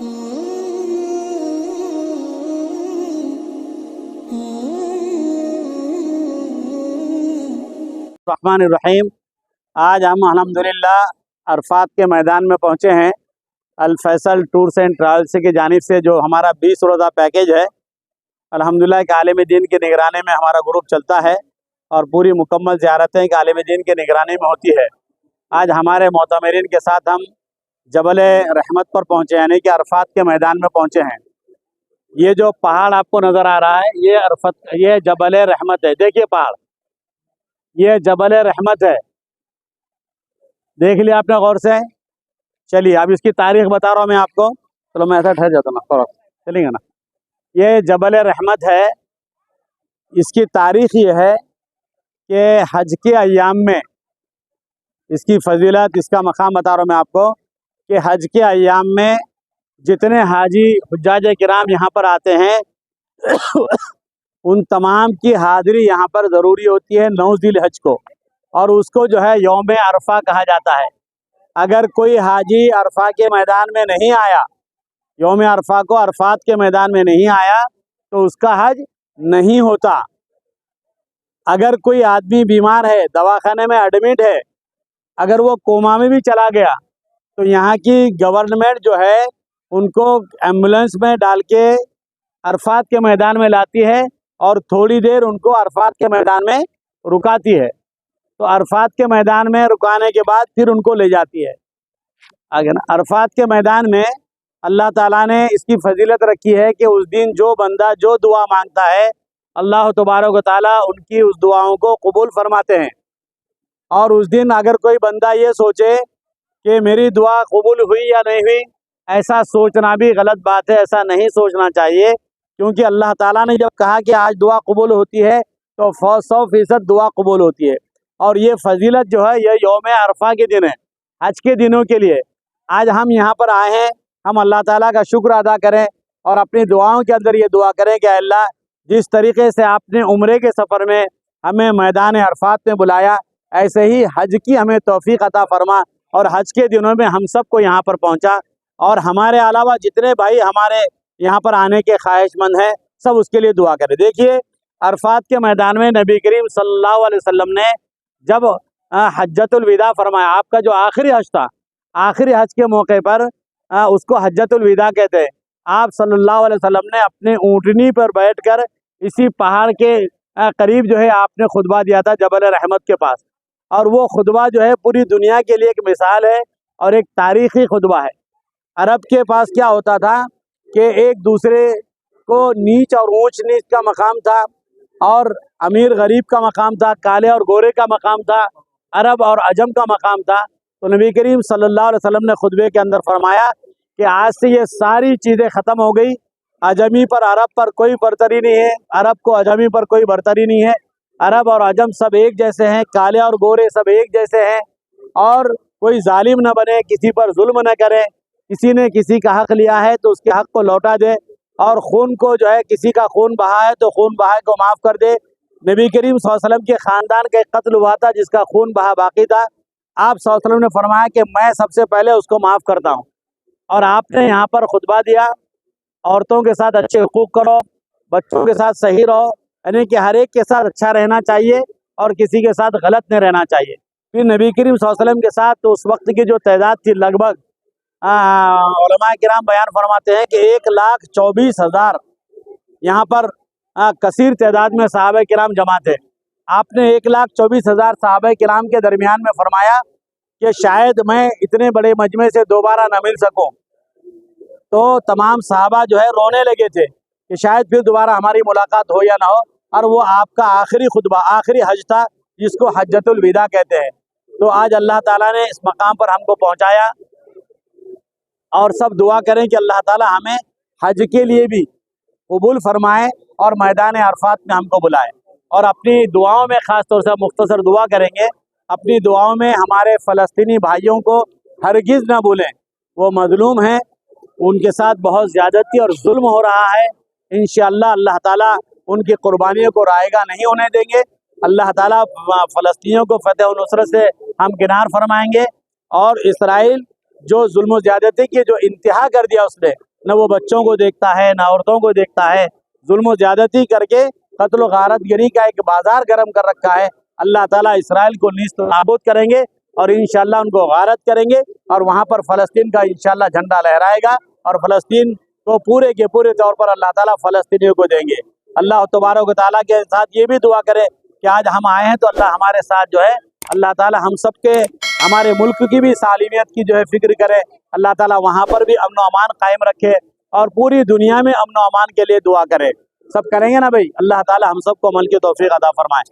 الرحمن الرحیم۔ آج ہم الحمدللہ عرفات کے میدان میں پہنچے ہیں۔ الفیصل ٹورس اینڈ ٹریولس کی جانب سے جو ہمارا 20 روزہ پیکیج ہے، الحمدللہ ایک عالم دین کی نگرانی میں ہمارا گروپ چلتا ہے اور پوری مکمل زیارتیں ایک عالم دین کی نگرانی میں ہوتی ہے۔ آج ہمارے معتمرین کے ساتھ ہم جبل رحمت پر پہنچے ہیں، یعنی کہ عرفات کے میدان میں پہنچے ہیں۔ یہ جو پہاڑ آپ کو نظر آ رہا ہے یہ جبل رحمت ہے۔ دیکھیے پہاڑ، یہ جبل رحمت ہے، دیکھ لیا آپ نے غور سے۔ چلیے اب اس کی تاریخ بتا رہا ہوں میں آپ کو۔ چلو میں ایسا ٹھہر جاتا ہوں نا، چلیں گے نا۔ یہ جبل رحمت ہے، اس کی تاریخ یہ ہے کہ حج کے ایام میں اس کی فضیلت، اس کا مقام بتا رہا ہوں میں آپ کو کہ حج کے ایام میں جتنے حاجی حجاج کرام یہاں پر آتے ہیں ان تمام کی حاضری یہاں پر ضروری ہوتی ہے 9 ذی الحج کو، اور اس کو جو ہے یوم عرفہ کہا جاتا ہے۔ اگر کوئی حاجی عرفہ کے میدان میں نہیں آیا، یوم عرفہ کو عرفات کے میدان میں نہیں آیا، تو اس کا حج نہیں ہوتا۔ اگر کوئی آدمی بیمار ہے، دواخانے میں ایڈمٹ ہے، اگر وہ کوما میں بھی چلا گیا تو یہاں کی گورنمنٹ جو ہے ان کو ایمبولینس میں ڈال کے عرفات کے میدان میں لاتی ہے اور تھوڑی دیر ان کو عرفات کے میدان میں رکاتی ہے۔ تو عرفات کے میدان میں رکانے کے بعد پھر ان کو لے جاتی ہے آگے نا۔ عرفات کے میدان میں اللہ تعالیٰ نے اس کی فضیلت رکھی ہے کہ اس دن جو بندہ جو دعا مانگتا ہے، اللہ تبارک و تعالیٰ ان کی اس دعاؤں کو قبول فرماتے ہیں۔ اور اس دن اگر کوئی بندہ یہ سوچے کہ میری دعا قبول ہوئی یا نہیں ہوئی، ایسا سوچنا بھی غلط بات ہے، ایسا نہیں سوچنا چاہیے، کیونکہ اللہ تعالیٰ نے جب کہا کہ آج دعا قبول ہوتی ہے تو 100% دعا قبول ہوتی ہے۔ اور یہ فضیلت جو ہے یہ یوم عرفہ کے دن ہے، حج کے دنوں کے لیے۔ آج ہم یہاں پر آئے ہیں، ہم اللہ تعالیٰ کا شکر ادا کریں اور اپنی دعاؤں کے اندر یہ دعا کریں کہ اللہ جس طریقے سے آپ نے عمرے کے سفر میں ہمیں میدان عرفات میں بلایا، ایسے ہی حج کی ہمیں توفیق عطا فرما، اور حج کے دنوں میں ہم سب کو یہاں پر پہنچا، اور ہمارے علاوہ جتنے بھائی ہمارے یہاں پر آنے کے خواہش مند ہیں سب اس کے لیے دعا کریں۔ دیکھیے عرفات کے میدان میں نبی کریم صلی اللہ علیہ وسلم نے جب حجۃ الوداع فرمایا، آپ کا جو آخری حج تھا، آخری حج کے موقع پر اس کو حجۃ الوداع کہتے ہیں، آپ صلی اللہ علیہ وسلم نے اپنے اونٹنی پر بیٹھ کر اسی پہاڑ کے قریب جو ہے آپ نے خطبہ دیا تھا جبل رحمت کے پاس، اور وہ خطبہ جو ہے پوری دنیا کے لیے ایک مثال ہے اور ایک تاریخی خطبہ ہے۔ عرب کے پاس کیا ہوتا تھا کہ ایک دوسرے کو نیچ اور اونچ نیچ کا مقام تھا، اور امیر غریب کا مقام تھا، کالے اور گورے کا مقام تھا، عرب اور عجم کا مقام تھا۔ تو نبی کریم صلی اللہ علیہ وسلم نے خطبے کے اندر فرمایا کہ آج سے یہ ساری چیزیں ختم ہو گئی، عجمی پر عرب پر کوئی برتری نہیں ہے، عرب کو عجمی پر کوئی برتری نہیں ہے، عرب اور عجم سب ایک جیسے ہیں، کالے اور گورے سب ایک جیسے ہیں، اور کوئی ظالم نہ بنے، کسی پر ظلم نہ کرے، کسی نے کسی کا حق لیا ہے تو اس کے حق کو لوٹا دے، اور خون کو جو ہے کسی کا خون بہا ہے تو خون بہائے کو معاف کر دے۔ نبی کریم صلی اللہ علیہ وسلم کے خاندان کا ایک قتل ہوا تھا جس کا خون بہا باقی تھا، آپ صلی اللہ علیہ وسلم نے فرمایا کہ میں سب سے پہلے اس کو معاف کرتا ہوں، اور آپ نے یہاں پر خطبہ دیا، عورتوں کے ساتھ اچھے حقوق کرو، بچوں کے ساتھ صحیح رہو، یعنی کہ ہر ایک کے ساتھ اچھا رہنا چاہیے اور کسی کے ساتھ غلط نہیں رہنا چاہیے۔ پھر نبی کریم صلی اللہ علیہ وسلم کے ساتھ تو اس وقت کی جو تعداد تھی لگ بھگ علماء کرام بیان فرماتے ہیں کہ 1,24,000 یہاں پر کثیر تعداد میں صحابہ کرام جمع تھے۔ آپ نے 1,24,000 صحابہ کرام کے درمیان میں فرمایا کہ شاید میں اتنے بڑے مجمع سے دوبارہ نہ مل سکوں، تو تمام صحابہ جو ہے رونے لگے تھے کہ شاید پھر دوبارہ ہماری ملاقات ہو یا نہ ہو، اور وہ آپ کا آخری خطبہ، آخری حج تھا جس کو حجۃ الوداع کہتے ہیں۔ تو آج اللہ تعالیٰ نے اس مقام پر ہم کو پہنچایا، اور سب دعا کریں کہ اللہ تعالیٰ ہمیں حج کے لیے بھی قبول فرمائے اور میدان عرفات میں ہم کو بلائے۔ اور اپنی دعاؤں میں خاص طور سے مختصر دعا کریں گے، اپنی دعاؤں میں ہمارے فلسطینی بھائیوں کو ہرگز نہ بھولیں، وہ مظلوم ہیں، ان کے ساتھ بہت زیادتی اور ظلم ہو رہا ہے۔ انشاءاللہ اللہ تعالیٰ ان کی قربانیوں کو رائیگاں نہیں ہونے دیں گے، اللہ تعالیٰ فلسطینیوں کو فتح و نصرت سے ہم کنار فرمائیں گے، اور اسرائیل جو ظلم و زیادتی کی جو انتہا کر دیا اس نے، نہ وہ بچوں کو دیکھتا ہے نہ عورتوں کو دیکھتا ہے، ظلم و زیادتی کر کے قتل و غارت گری کا ایک بازار گرم کر رکھا ہے۔ اللہ تعالیٰ اسرائیل کو نیست و نابود کریں گے اور انشاءاللہ ان کو غارت کریں گے، اور وہاں پر فلسطین کا انشاءاللہ جھنڈا لہرائے گا، اور فلسطین کو پورے کے پورے طور پر اللہ تعالیٰ فلسطینیوں کو دیں گے۔ اللہ تبارک و تعالیٰ کے ساتھ یہ بھی دعا کرے کہ آج ہم آئے ہیں تو اللہ ہمارے ساتھ جو ہے اللہ تعالیٰ ہم سب کے ہمارے ملک کی بھی سالمیت کی جو ہے فکر کرے، اللہ تعالیٰ وہاں پر بھی امن و امان قائم رکھے، اور پوری دنیا میں امن و امان کے لیے دعا کرے۔ سب کریں گے نا بھائی؟ اللہ تعالیٰ ہم سب کو عمل کی توفیق عطا فرمائے۔